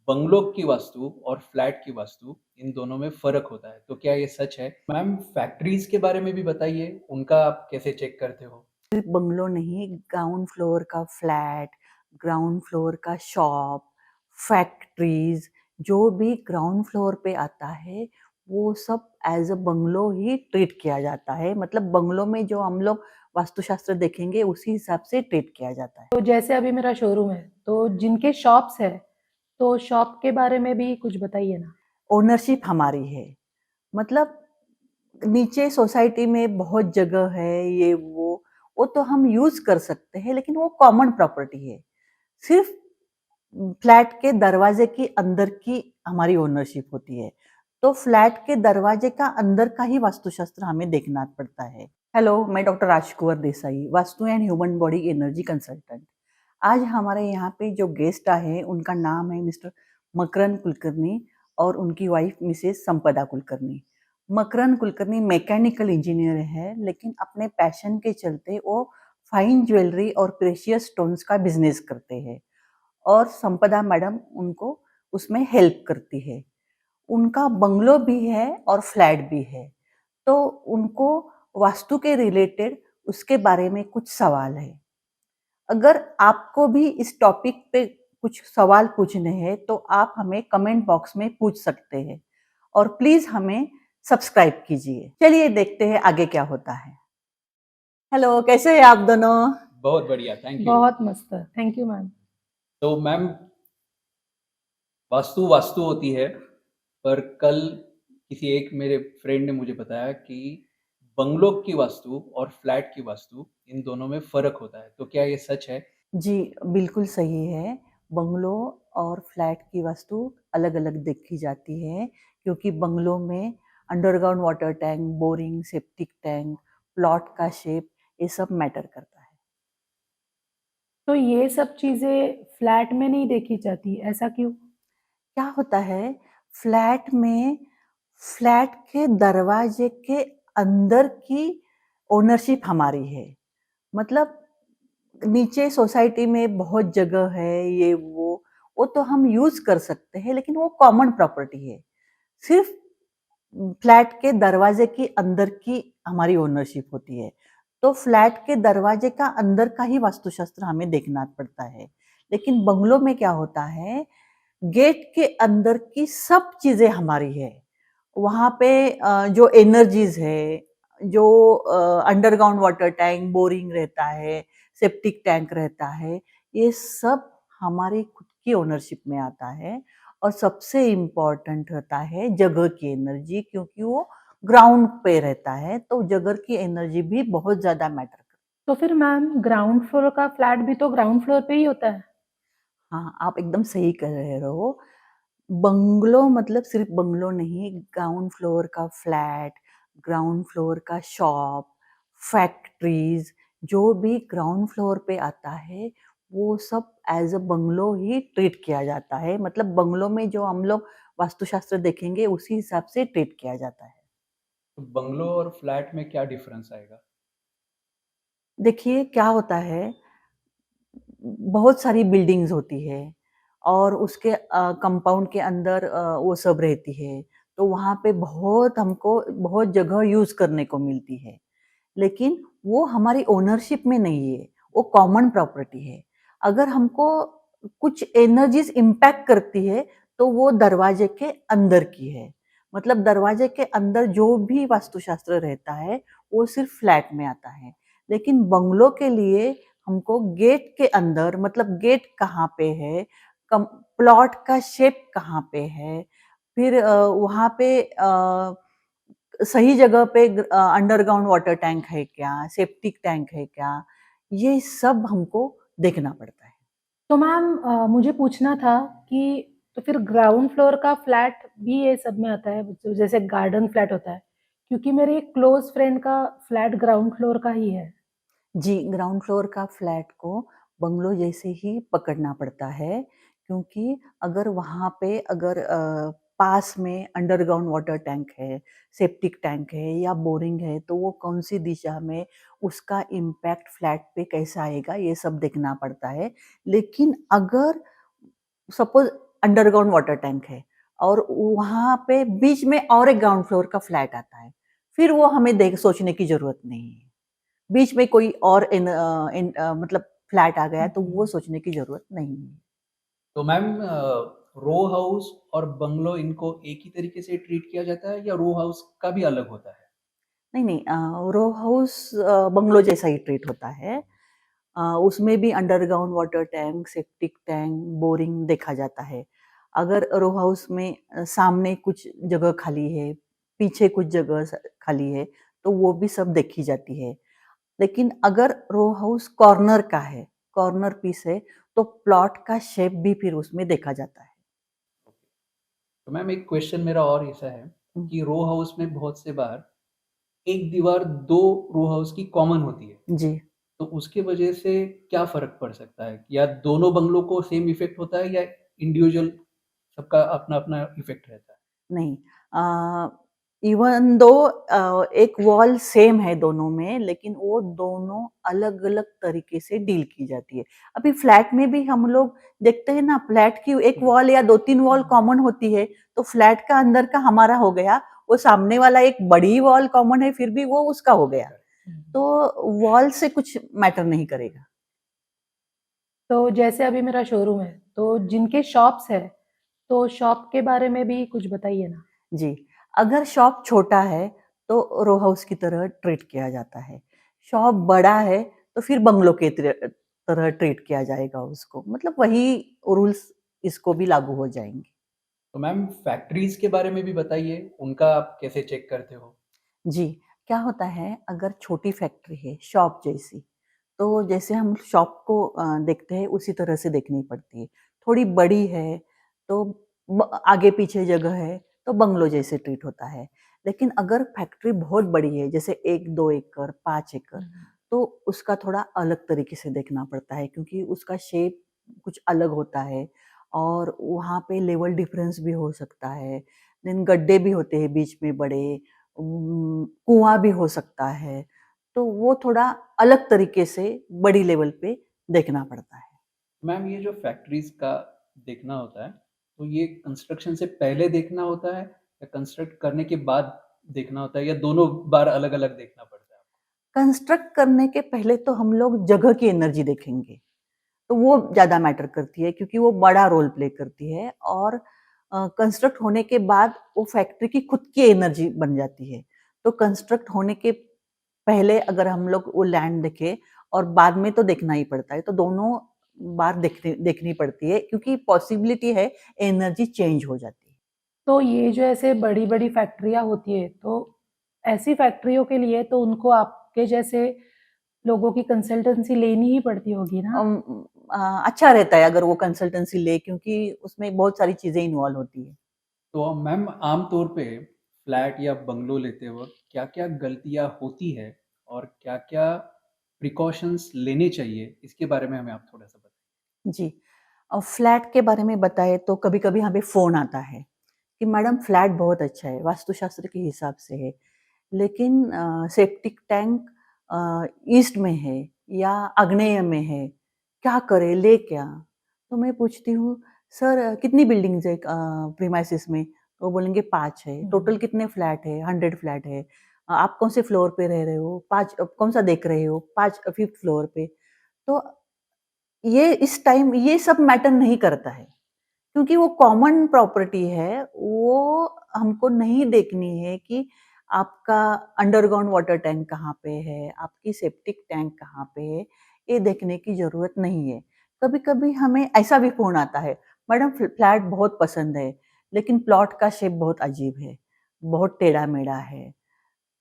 Bungalow की वास्तु और flat की वास्तु इन दोनों में फ़र्क होता है, तो क्या ये सच है? मैम फैक्ट्रीज़ के बारे में भी बताइए, उनका आप कैसे चेक करते हो? सिर्फ बंगलो नहीं, ग्राउंड फ्लोर का फ्लैट, ग्राउंड फ्लोर का शॉप, फैक्ट्रीज, जो भी ग्राउंड फ्लोर पे आता है वो सब एज अ बंगलो ही ट्रीट किया जाता है। मतलब बंगलो में जो हम लोग वास्तुशास्त्र देखेंगे उसी हिसाब से ट्रीट किया जाता है। तो जैसे अभी मेरा शोरूम है, तो जिनके शॉप्स है, तो शॉप के बारे में भी कुछ बताइए ना। ओनरशिप हमारी है। मतलब नीचे सोसाइटी में बहुत जगह है, ये वो तो हम यूज कर सकते हैं, लेकिन वो कॉमन प्रॉपर्टी है। सिर्फ फ्लैट के दरवाजे की अंदर की हमारी ओनरशिप होती है। तो फ्लैट के दरवाजे का अंदर का ही वास्तुशास्त्र हमें देखना पड़ता है। हेलो, मैं doctor Rajkunwar Desai, vastu and human body energy consultant. आज हमारे यहाँ पे जो गेस्ट आए उनका नाम है मिस्टर मकरन कुलकर्णी और उनकी वाइफ मिसेस संपदा कुलकर्णी। मकरन कुलकर्णी मैकेनिकल इंजीनियर है, लेकिन अपने पैशन के चलते वो फाइन ज्वेलरी और प्रेशियस स्टोन्स का बिजनेस करते हैं और संपदा मैडम उनको उसमें हेल्प करती है। उनका बंगलो भी है और फ्लैट भी है, तो उनको वास्तु के रिलेटेड उसके बारे में कुछ सवाल है। अगर आपको भी इस टॉपिक पे कुछ सवाल पूछने हैं तो आप हमें कमेंट बॉक्स में पूछ सकते हैं और प्लीज हमें सब्सक्राइब कीजिए। चलिए देखते हैं आगे क्या होता है। हेलो, कैसे हैं आप दोनों? बहुत बढ़िया, थैंक यू। बहुत मस्त, थैंक यू मैम। तो मैम वास्तु वास्तु होती है, पर कल किसी एक मेरे फ्रेंड ने मुझे बताया कि बंगलो की वास्तु और फ्लैट की वास्तु इन दोनों में फ़र्क होता है, तो क्या ये सच है? जी, बिल्कुल सही है। बंगलो और फ्लैट की वास्तु अलग-अलग देखी जाती है, क्योंकि बंगलो में underground water tank, boring, septic tank, plot का शेप, ये सब मैटर करता है। तो ये सब चीज़ें फ्लैट में नहीं देखी जाती, ऐसा क्यों? क्या होता है, फ्लैट में फ्लैट के दरवाजे के अंदर की ओनरशिप हमारी है। मतलब नीचे सोसाइटी में बहुत जगह है, ये वो तो हम यूज कर सकते हैं, लेकिन वो कॉमन प्रॉपर्टी है। सिर्फ फ्लैट के दरवाजे की अंदर की हमारी ओनरशिप होती है। तो फ्लैट के दरवाजे का अंदर का ही वास्तुशास्त्र हमें देखना पड़ता है। लेकिन बंगलो में क्या होता है, गेट के अंदर की सब चीजें हमारी है। वहां पे जो एनर्जीज है, जो अंडरग्राउंड वाटर टैंक, बोरिंग रहता है, सेप्टिक टैंक रहता है, ये सब हमारी खुद की ओनरशिप में आता है। और सबसे इम्पोर्टेंट रहता है जगह की एनर्जी, क्योंकि वो ग्राउंड पे रहता है, तो जगह की एनर्जी भी बहुत ज्यादा मैटर करती तो फिर मैम ग्राउंड फ्लोर का फ्लैट भी तो ग्राउंड फ्लोर पे ही होता है। है। हाँ, आप एकदम सही कह रहे हो। बंगलो मतलब सिर्फ बंगलो नहीं, ग्राउंड फ्लोर का फ्लैट, ग्राउंड फ्लोर का शॉप, फैक्ट्रीज, जो भी ग्राउंड फ्लोर पे आता है वो सब एज अ बंगलो ही ट्रीट किया जाता है। मतलब बंगलो में जो हम लोग वास्तुशास्त्र देखेंगे उसी हिसाब से ट्रीट किया जाता है। तो बंगलो और फ्लैट में क्या डिफ़रेंस आएगा? देखिए क्या होता है, बहुत सारी बिल्डिंग्स होती है और उसके कंपाउंड के अंदर वो सब रहती है, तो वहाँ पे बहुत हमको बहुत जगह यूज करने को मिलती है, लेकिन वो हमारी ओनरशिप में नहीं है, वो कॉमन प्रॉपर्टी है। अगर हमको कुछ एनर्जीज इम्पैक्ट करती है तो वो दरवाजे के अंदर की है। मतलब दरवाजे के अंदर जो भी वास्तुशास्त्र रहता है वो सिर्फ फ्लैट में आता है, लेकिन बंगलो के लिए हमको गेट के अंदर, मतलब गेट कहाँ पे है, प्लॉट का शेप कहाँ पे है, फिर वहाँ पे सही जगह पे अंडरग्राउंड वाटर टैंक है क्या, सेप्टिक टैंक है क्या, ये सब हमको देखना पड़ता है। तो मैम मुझे पूछना था कि तो फिर ग्राउंड फ्लोर का फ्लैट भी ये सब में आता है, जो जैसे गार्डन फ्लैट होता है, क्योंकि मेरे एक क्लोज फ्रेंड का फ्लैट ग्राउंड फ्लोर का ही है। जी, ग्राउंड फ्लोर का फ्लैट को बंगलो जैसे ही पकड़ना पड़ता है, क्योंकि अगर वहाँ पे अगर पास में अंडरग्राउंड वाटर टैंक है, सेप्टिक टैंक है या बोरिंग है, तो वो कौन-सी दिशा में उसका इम्पैक्ट फ्लैट पे कैसा आएगा, ये सब देखना पड़ता है। लेकिन अगर सपोज़ अंडरग्राउंड वाटर टैंक है और वहाँ पे बीच में और एक ग्राउंड फ्लोर का फ्लैट आता है। फिर वो हमें देख सोचने की ज़रूरत नहीं है। बीच में कोई और मतलब फ्लैट आ गया तो वो सोचने की ज़रूरत नहीं है। तो मैम रो हाउस और बंगलो इनको एक ही तरीके से ट्रीट किया जाता है या रो हाउस का भी अलग होता है? नहीं, नहीं रो हाउस बंगलो जैसा ही ट्रीट होता है। उसमें भी underground water tank, septic tank, boring देखा जाता है। अगर रो हाउस में सामने कुछ जगह खाली है, पीछे कुछ जगह खाली है, तो वो भी सब देखी जाती है। लेकिन अगर रो हाउस कॉर्नर का है, कॉर्नर पीस है, तो प्लॉट का शेप भी फिर उसमें देखा जाता है। तो मैम एक क्वेश्चन मेरा और ऐसा है हुँ, कि रो हाउस में बहुत से बार एक दीवार 2 रो हाउस की कॉमन होती है। जी। तो उसके वजह से क्या फ़र्क पड़ सकता है? या दोनों बंगलों को सेम इफ़ेक्ट होता है या इंडिविजुअल सबका अपना-अपना इफ़ेक्ट रहता है? नहीं इवन दो एक वॉल सेम है दोनों में, लेकिन वो दोनों अलग-अलग तरीके से डील की जाती है। अभी फ्लैट में भी हम लोग देखते हैं ना, फ्लैट की एक हुँ, वॉल या 2-3 वॉल कॉमन होती है, तो फ्लैट का अंदर का हमारा हो गया, वो सामने वाला एक बड़ी वॉल कॉमन है, फिर भी वो उसका हो गया। करेक्ट। तो वॉल से कुछ मैटर नहीं करेगा। तो जैसे अभी मेरा शोरूम है, तो जिनके शॉप्स है, तो शॉप के बारे में भी कुछ बताइए ना? जी, अगर शॉप छोटा है, तो रो हाउस की तरह ट्रीट किया जाता है। शॉप बड़ा है, तो फिर बंगलो के तरह ट्रीट किया जाएगा उसको। मतलब वही रूल्स इसको भी लागू हो जाएँगे। तो मैम फैक्ट्रीज़ के बारे में भी बताइए, उनका आप कैसे चेक करते हो? जी, क्या होता है अगर छोटी फैक्ट्री है, शॉप जैसी, तो जैसे हम शॉप को देखते हैं उसी तरह से देखनी पड़ती है। थोड़ी बड़ी है तो आगे-पीछे जगह है तो बंगलो जैसे ट्रीट होता है। लेकिन अगर फैक्ट्री बहुत बड़ी है जैसे 1-2 एकड़, 5 एकड़ तो उसका थोड़ा अलग तरीके से देखना पड़ता है क्योंकि उसका शेप कुछ अलग होता है और वहाँ पे लेवल डिफरेंस भी हो सकता है। देन गड्ढे भी होते हैं बीच में बड़े कुआँ भी हो सकता है, तो वो थोड़ा अलग तरीके से बड़ी लेवल पे देखना पड़ता है। मैम ये जो फैक्ट्रीज़ का देखना होता है, तो ये कंस्ट्रक्शन से पहले देखना होता है या कंस्ट्रक्ट करने के बाद देखना होता है या दोनों बार अलग-अलग देखना पड़ता है? कंस्ट्रक्ट करने के पहले तो हम लोग जगह की एनर्जी देखेंगे, तो वो ज़्यादा मैटर करती है क्योंकि वो बड़ा रोल प्ले करती है और कंस्ट्रक्ट होने के बाद वो फैक्ट्री की खुद की एनर्जी बन जाती है। तो कंस्ट्रक्ट होने के पहले अगर हम लोग वो लैंड देखें और बाद में तो देखना ही पड़ता है, तो दोनों बार देखनी देखनी पड़ती है क्योंकि पॉसिबिलिटी है एनर्जी चेंज हो जाती है। तो ये जो ऐसे बड़ी-बड़ी फैक्ट्रियाँ होती है, तो ऐसी फैक्ट्रियों के लिए तो उनको आपके जैसे लोगों की कंसल्टेंसी लेनी ही पड़ती होगी ना? अम, अच्छा रहता है अगर वो कंसल्टेंसी ले क्योंकि उसमें बहुत सारी चीज़ें इन्वॉल्व होती है। तो मैम आम तौर पे फ्लैट या बंगलो लेते वक़्त क्या-क्या गलतियाँ होती है और क्या-क्या प्रिकॉशंस लेने चाहिए, इसके बारे में हमें आप थोड़ा-सा बताएँ? जी। फ्लैट के बारे में बताएँ तो कभी-कभी हमें फ़ोन आता है कि मैडम फ्लैट बहुत अच्छा है, वास्तुशास्त्र के हिसाब से है, लेकिन सेप्टिक टैंक ईस्ट में है या आग्नेय में है, क्या करें, लें क्या? तो मैं पूछती हूँ, "सर कितनी बिल्डिंग्स है प्रीमाइसेस में?" तो वो बोलेंगे 5 है। "टोटल हुँ। कितने फ्लैट है?" 100 फ्लैट है। "आप कौन से फ्लोर पे रह रहे हो?" 5 "कौन-सा देख रहे हो?" 5 5th फ्लोर पे। तो ये इस टाइम ये सब मैटर नहीं करता है, क्योंकि वो कॉमन प्रॉपर्टी है, वो हमको नहीं देखनी है कि आपका अंडरग्राउंड वाटर टैंक कहाँ पे है, आपकी सेप्टिक टैंक कहाँ पे है, ये देखने की ज़रूरत नहीं है। कभी-कभी हमें ऐसा भी फ़ोन आता है, मैडम फ्लैट बहुत पसंद है, लेकिन प्लॉट का शेप बहुत अजीब है, बहुत टेढ़ा-मेढ़ा है।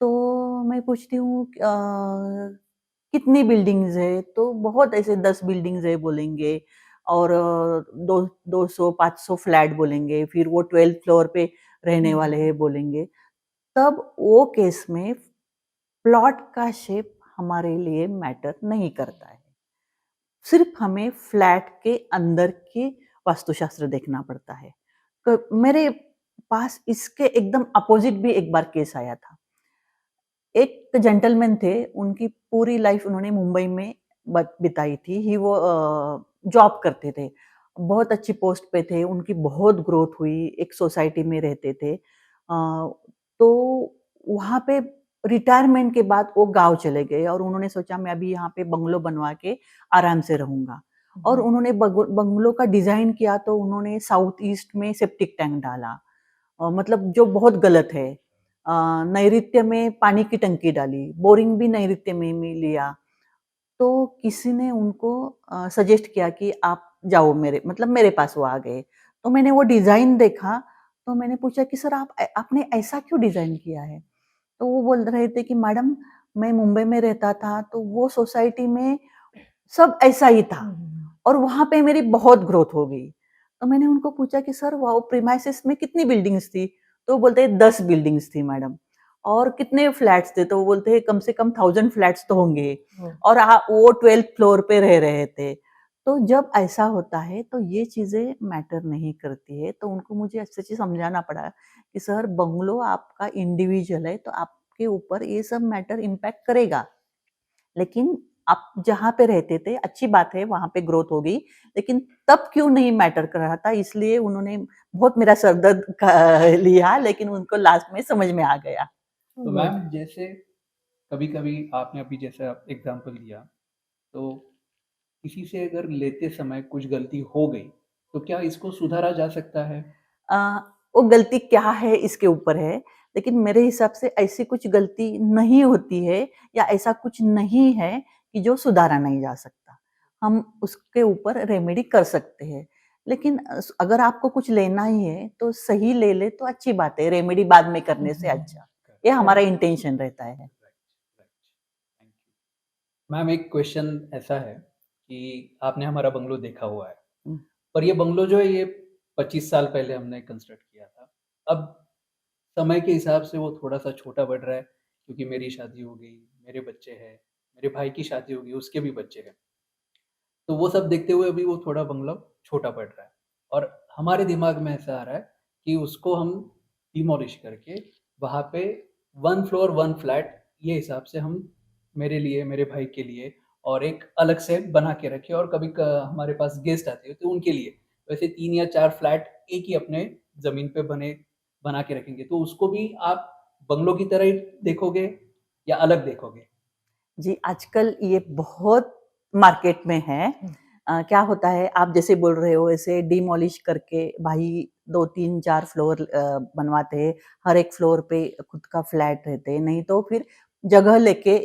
तो मैं पूछती हूँ कितनी बिल्डिंग्स है? तो बहुत ऐसे 10 बिल्डिंग्स है बोलेंगे और दो 200-500 फ्लैट बोलेंगे, फिर वो 12th फ्लोर पे रहने वाले हुँ। हैं बोलेंगे। तब वो केस में प्लॉट का शेप हमारे लिए मैटर नहीं करता है। सिर्फ़ हमें फ्लैट के अंदर के वास्तुशास्त्र देखना पड़ता है। मेरे पास इसके एकदम अपोज़िट भी एक बार केस आया था। एक जेंटलमैन थे, उनकी पूरी लाइफ़ उन्होंने मुंबई में बिताई थी। वो जॉब करते थे बहुत अच्छी पोस्ट पे थे, उनकी बहुत ग्रोथ हुई, एक सोसाइटी में रहते थे। तो वहाँ पे रिटायरमेंट के बाद वो गाँव चले गए और उन्होंने सोचा मैं अभी यहाँ पे बंगलो बनवा के आराम से रहूँगा। और उन्होंने बंगलो का डिज़ाइन किया तो उन्होंने साउथ ईस्ट में सेप्टिक टैंक डाला। मतलब जो बहुत गलत है। नैऋत्य में पानी की टंकी डाली, बोरिंग भी नैऋत्य में लिया। तो किसी ने उनको सजेस्ट किया कि आप जाओ मेरे मतलब मेरे पास वो आ गए। तो मैंने वो डिज़ाइन देखा, तो मैंने पूछा कि सर आपने ऐसा क्यों डिज़ाइन किया है? तो वो बोल रहे थे कि मैडम मैं मुंबई में रहता था, तो वो सोसाइटी में सब ऐसा ही था और वहाँ पे मेरी बहुत ग्रोथ हो गई। तो मैंने उनको पूछा कि सर वो प्रीमाइसेस में कितनी बिल्डिंग्स थी? तो वो बोलते हैं 10 बिल्डिंग्स थी मैडम। और कितने फ्लैट्स थे? तो वो बोलते हैं कम से कम 1000 फ्लैट्स तो होंगे और वो 12th फ्लोर पे रह रहे थे। तो जब ऐसा होता है तो ये चीज़ें मैटर नहीं करती है, तो उनको मुझे अच्छे से समझाना पड़ा कि सर बंगलो आपका इंडिविजुअल है, तो आपके ऊपर ये सब मैटर इम्पैक्ट करेगा। लेकिन आप जहाँ पे रहते थे, अच्छी बात है वहाँ पे ग्रोथ हो गई, लेकिन तब क्यों नहीं मैटर कर रहा था, इसलिए उन्होंने बहुत मेरा सर दर्द क लिया, लेकिन उनको लास्ट में समझ में आ गया। तो मैम जैसे कभी-कभी आपने अभी जैसा एग्ज़ाम्पल दिया, तो किसी से अगर लेते समय कुछ गलती हो गई, तो क्या इसको सुधारा जा सकता है? अ, वो गलती क्या है इसके ऊपर है, लेकिन मेरे हिसाब से ऐसी कुछ गलती नहीं होती है या ऐसा कुछ नहीं है कि जो सुधारा नहीं जा सकता। हम उसके ऊपर रेमेडी कर सकते हैं। लेकिन अगर आपको कुछ लेना ही है तो सही ले ले तो अच्छी बात है, रेमेडी बाद में करने से अच्छा। ये हमारा करेक्ट, इंटेंशन रहता है। Right, right, thank you. Ma'am एक क्वेश्चन ऐसा है कि आपने हमारा बंगलो देखा हुआ है, हुँ, पर ये बंगलो जो है ये 25 साल पहले हमने कंस्ट्रक्ट किया था। अब समय के हिसाब से वो थोड़ा-सा छोटा बढ़ रहा है क्योंकि मेरी शादी हो गई, मेरे बच्चे हैं, मेरे भाई की शादी हो गई, उसके भी बच्चे हैं। तो वो सब देखते हुए अभी वो थोड़ा बंगलो छोटा पड़ रहा है और हमारे दिमाग में ऐसा आ रहा है कि उसको हम डिमोलिश करके वहाँ पे 1 फ्लोर 1 फ्लैट ये हिसाब से हम मेरे लिए, मेरे भाई के लिए और एक अलग से बना के रखें और कभी क हमारे पास गेस्ट आते हैं तो उनके लिए वैसे 3 या 4 फ्लैट एक ही अपने ज़मीन पे बना के रखेंगे। तो उसको भी आप बंगलो की तरह ही देखोगे या अलग देखोगे? जी, आजकल ये बहुत मार्केट में है। क्या होता है आप जैसे बोल रहे हो ऐसे डिमोलिश करके भाई 2, 3, 4 फ्लोर बनवाते हैं। हर एक फ्लोर पे खुद का फ्लैट रहते हैं, नहीं तो फिर जगह लेके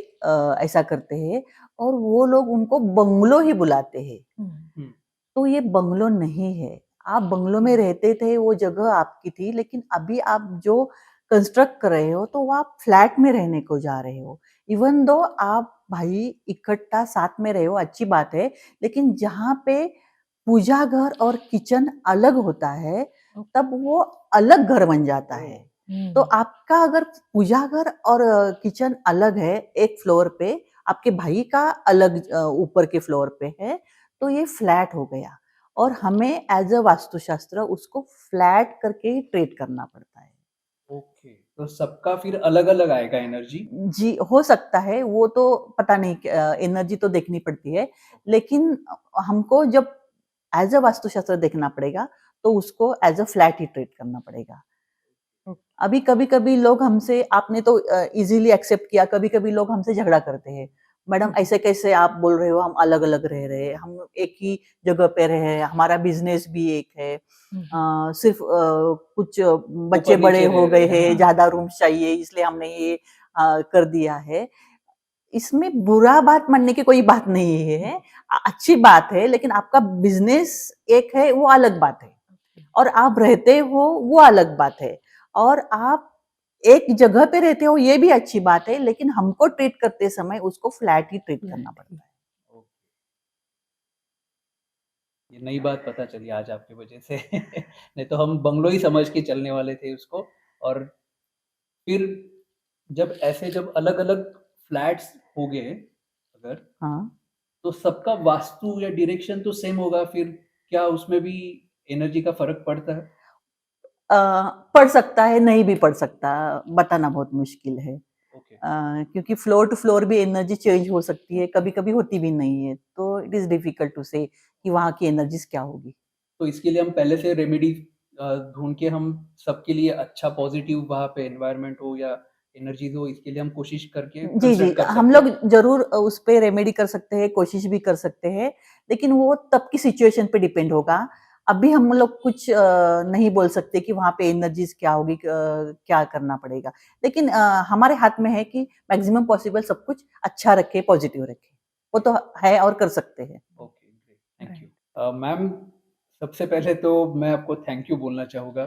ऐसा करते हैं और वो लोग उनको बंगलो ही बुलाते हैं। हुँ, तो ये बंगलो नहीं है। आप बंगलो में रहते थे, वो जगह आपकी थी, लेकिन अभी आप जो कंस्ट्रक्ट कर रहे हो, तो वो आप फ्लैट में रहने को जा रहे हो। इवन दो आप भाई इकट्ठा साथ में रहे हो, अच्छी बात है, लेकिन जहाँ पे पूजा घर और किचन अलग होता है, तब वो अलग घर बन जाता है। तो आपका अगर पूजा घर और किचन अलग है, एक फ्लोर पे, आपके भाई का अलग ऊपर के फ्लोर पे है, तो ये फ्लैट हो गया और हमें एज़ अ वास्तुशास्त्र उसको फ्लैट करके ही ट्रीट करना पड़ता है। ओके। तो सबका फिर अलग-अलग आएगा एनर्जी? जी, हो सकता है, वो तो पता नहीं एनर्जी तो देखनी पड़ती है, लेकिन हमको जब एज़ अ वास्तुशास्त्र देखना पड़ेगा, तो उसको as a flat he treat करना पड़ेगा। अभी कभी-कभी लोग हमसे आपने तो ईज़िली एक्सेप्ट किया, कभी-कभी लोग हमसे झगड़ा करते हैं। मैडम ऐसे कैसे आप बोल रहे हो हम अलग-अलग रह रहे हैं, हम एक ही जगह पे रह रहे हैं, हमारा बिज़नेस भी एक है। सिर्फ़ कुछ बच्चे बड़े ऊपर-नीचे हो रह रहे गए हैं, हैं, हाँ। ज़्यादा रूम्स चाहिए इसलिए हमने ये कर दिया है। इसमें बुरा बात मानने की कोई बात नहीं है। अच्छी बात है लेकिन आपका बिज़नेस एक है वो अलग बात है। और आप रहते हो वो अलग बात है और आप एक जगह पे रहते हो ये भी अच्छी बात है लेकिन हमको ट्रीट करते समय उसको फ्लैट ही ट्रीट करना पड़ता है। ओके, ये नई बात पता चली आज आपकी वजह से। नहीं तो हम बंगलो ही समझ के चलने वाले थे उसको और फिर जब अलग-अलग फ्लैट्स हो गए अगर, हाँ। तो सबका वास्तु या डायरेक्शन तो सेम होगा फिर क्या उसमें भी एनर्जी का फ़र्क पड़ता है? अ, पढ़ सकता है, नहीं भी पढ़ सकता, बताना बहुत मुश्किल है। ओके, क्योंकि फ्लोर टू फ्लोर भी एनर्जी चेंज हो सकती है, कभी-कभी होती भी नहीं है, तो इट इज़ डिफिकल्ट टू से कि वहाँ की एनर्जीज़ क्या होगी। तो इसके लिए हम पहले से रेमेडी ढूँढ के हम सबके लिए अच्छा पॉज़िटिव वहाँ पे एनवायरनमेंट हो या एनर्जीज़ हो, इसके लिए हम कोशिश करके जी, जी, कंस्ट्रक्ट कर हम सकते लोग हैं। ज़रूर उस पे रेमेडी कर सकते हैं, कोशिश भी कर सकते हैं, लेकिन वो तब की सिचुएशन पे डिपेंड होगा। अभी हम लोग कुछ नहीं बोल सकते कि वहाँ पे एनर्जीज़ क्या होगी, क्या करना पड़ेगा। लेकिन हमारे हाथ में है कि मैक्सिमम पॉसिबल सब कुछ अच्छा रखें, पॉजिटिव रखें। वो तो है और कर सकते हैं। Okay, great, thank right. You. Ma'am, सबसे पहले तो मैं आपको थैंक यू बोलना चाहूँगा,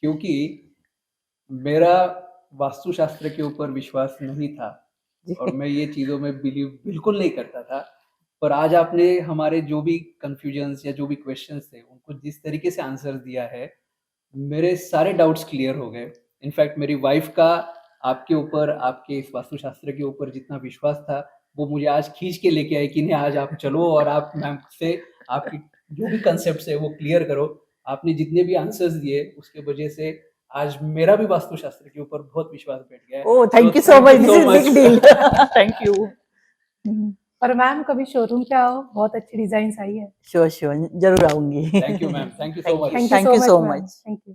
क्योंकि मेरा वास्तुशास्त्र के ऊपर विश्वास नहीं था जी। और मैं ये चीज़ों में बिलीव बिल्कुल नहीं करता था। पर आज आपने हमारे जो भी कन्फ्यूजन्स या जो भी क्वेश्चन्स थे, उनको जिस तरीके से आंसर दिया है, मेरे सारे डाउट्स क्लियर हो गए। इनफैक्ट मेरी वाइफ़ का आपके ऊपर, आपके इस वास्तुशास्त्र के ऊपर जितना विश्वास था, वो मुझे आज खींच के लेके आई कि नहीं, आज आप चलो और आप मैम से आपकी जो भी कॉन्सेप्ट्स है वो क्लियर करो। आपने जितने भी आंसर्स दिए, उसके वजह से आज मेरा भी वास्तुशास्त्र के ऊपर बहुत विश्वास बैठ गया है। Oh! So thank you so thank much, you this so is much. Big deal. Thank you. हुँ, और मैम कभी शोरूम पे आओ, बहुत अच्छी डिज़ाइन्स आई है। श्योर, श्योर, ज़रूर आऊँगी। Thank you ma'am, thank you so thank much. Thank you you so so much ma'am. Much. Thank you.